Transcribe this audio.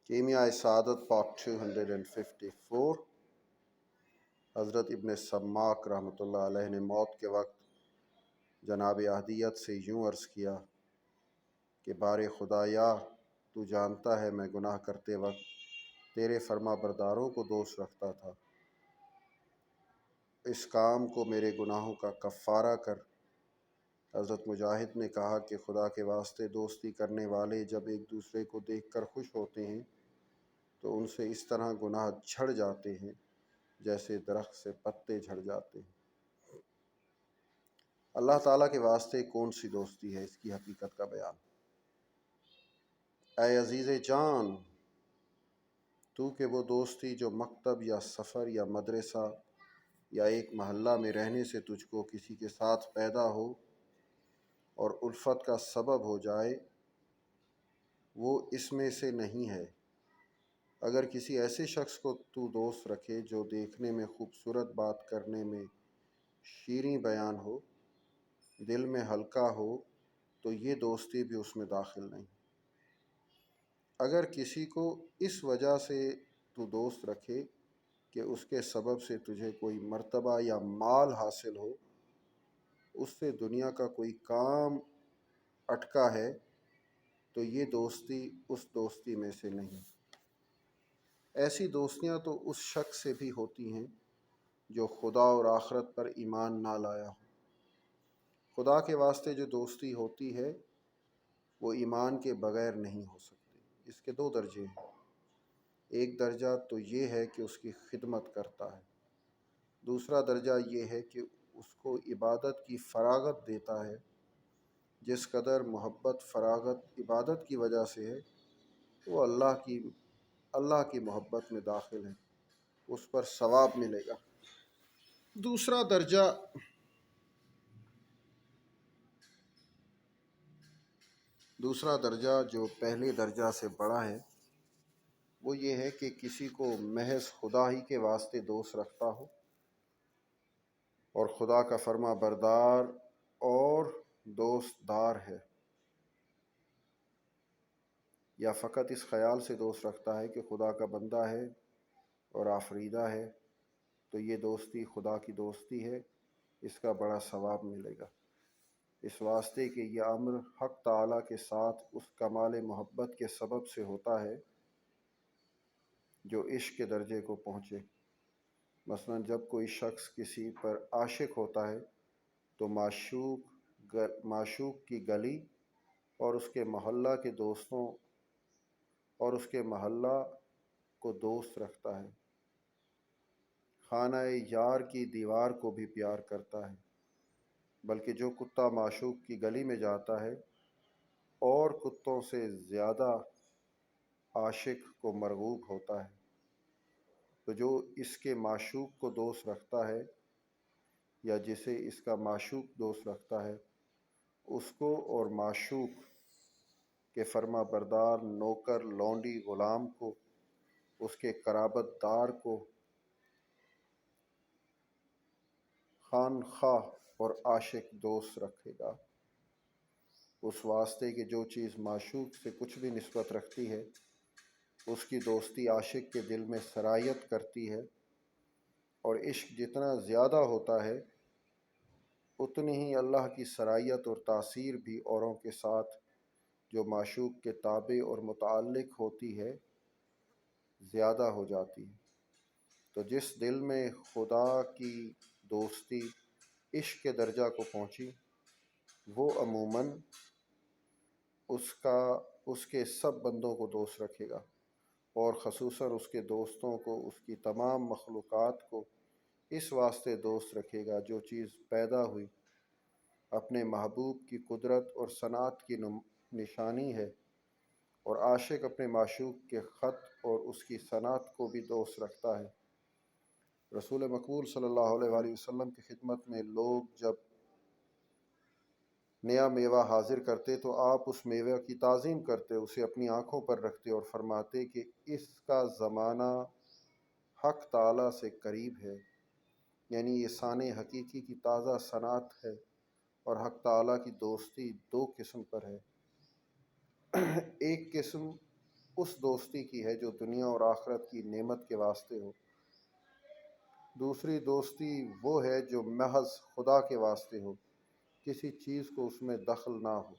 کیمیائے سعادت پارٹ 254۔ حضرت ابن سماک رحمۃ اللہ علیہ نے موت کے وقت جناب احدیت سے یوں عرض کیا کہ بار خدایا، تو جانتا ہے میں گناہ کرتے وقت تیرے فرما برداروں کو دوست رکھتا تھا، اس کام کو میرے گناہوں کا کفارہ کر۔ حضرت مجاہد نے کہا کہ خدا کے واسطے دوستی کرنے والے جب ایک دوسرے کو دیکھ کر خوش ہوتے ہیں تو ان سے اس طرح گناہ جھڑ جاتے ہیں جیسے درخت سے پتے جھڑ جاتے ہیں۔ اللہ تعالیٰ کے واسطے کون سی دوستی ہے، اس کی حقیقت کا بیان۔ اے عزیز جان، تو کہ وہ دوستی جو مکتب یا سفر یا مدرسہ یا ایک محلہ میں رہنے سے تجھ کو کسی کے ساتھ پیدا ہو اور الفت کا سبب ہو جائے، وہ اس میں سے نہیں ہے۔ اگر کسی ایسے شخص کو تو دوست رکھے جو دیکھنے میں خوبصورت، بات کرنے میں شیریں بیان ہو، دل میں ہلکا ہو، تو یہ دوستی بھی اس میں داخل نہیں۔ اگر کسی کو اس وجہ سے تو دوست رکھے کہ اس کے سبب سے تجھے کوئی مرتبہ یا مال حاصل ہو، اس سے دنیا کا کوئی کام اٹکا ہے، تو یہ دوستی اس دوستی میں سے نہیں۔ ایسی دوستیاں تو اس شخص سے بھی ہوتی ہیں جو خدا اور آخرت پر ایمان نہ لایا ہو۔ خدا کے واسطے جو دوستی ہوتی ہے وہ ایمان کے بغیر نہیں ہو سکتی۔ اس کے دو درجے ہیں۔ ایک درجہ تو یہ ہے کہ اس کی خدمت کرتا ہے، دوسرا درجہ یہ ہے کہ اس کو عبادت کی فراغت دیتا ہے۔ جس قدر محبت فراغت عبادت کی وجہ سے ہے، وہ اللہ کی محبت میں داخل ہے، اس پر ثواب ملے گا۔ دوسرا درجہ جو پہلے درجہ سے بڑا ہے، وہ یہ ہے کہ کسی کو محض خدا ہی کے واسطے دوست رکھتا ہو اور خدا کا فرما بردار اور دوست دار ہے، یا فقط اس خیال سے دوست رکھتا ہے کہ خدا کا بندہ ہے اور آفریدہ ہے، تو یہ دوستی خدا کی دوستی ہے، اس کا بڑا ثواب ملے گا، اس واسطے کہ یہ امر حق تعالیٰ کے ساتھ اس کمال محبت کے سبب سے ہوتا ہے جو عشق کے درجے کو پہنچے۔ مثلا جب کوئی شخص کسی پر عاشق ہوتا ہے تو معشوق کی گلی اور اس کے محلہ کے دوستوں اور اس کے محلہ کو دوست رکھتا ہے، خانہ یار کی دیوار کو بھی پیار کرتا ہے، بلکہ جو کتا معشوق کی گلی میں جاتا ہے اور کتوں سے زیادہ عاشق کو مرغوب ہوتا ہے، تو جو اس کے معشوق کو دوست رکھتا ہے یا جسے اس کا معشوق دوست رکھتا ہے، اس کو اور معشوق کے فرما بردار نوکر، لونڈی، غلام کو، اس کے قرابت دار کو خانخواہ اور عاشق دوست رکھے گا، اس واسطے کہ جو چیز معشوق سے کچھ بھی نسبت رکھتی ہے، اس کی دوستی عاشق کے دل میں سرایت کرتی ہے، اور عشق جتنا زیادہ ہوتا ہے اتنی ہی اللہ کی سرایت اور تاثیر بھی اوروں کے ساتھ جو معشوق کے تابع اور متعلق ہوتی ہے زیادہ ہو جاتی ہے۔ تو جس دل میں خدا کی دوستی عشق کے درجہ کو پہنچی، وہ عموماً اس کے سب بندوں کو دوست رکھے گا، اور خصوصاً اس کے دوستوں کو، اس کی تمام مخلوقات کو اس واسطے دوست رکھے گا جو چیز پیدا ہوئی اپنے محبوب کی قدرت اور صنعت کی نشانی ہے، اور عاشق اپنے معشوق کے خط اور اس کی صنعت کو بھی دوست رکھتا ہے۔ رسول مقبول صلی اللہ علیہ وآلہ وسلم کی خدمت میں لوگ جب نیا میوہ حاضر کرتے تو آپ اس میوہ کی تعظیم کرتے، اسے اپنی آنکھوں پر رکھتے اور فرماتے کہ اس کا زمانہ حق تعالیٰ سے قریب ہے، یعنی یہ سانع حقیقی کی تازہ صنعت ہے، اور حق تعالیٰ کی دوستی دو قسم پر ہے۔ ایک قسم اس دوستی کی ہے جو دنیا اور آخرت کی نعمت کے واسطے ہو۔ دوسری دوستی وہ ہے جو محض خدا کے واسطے ہو، کسی چیز کو اس میں دخل نہ ہو۔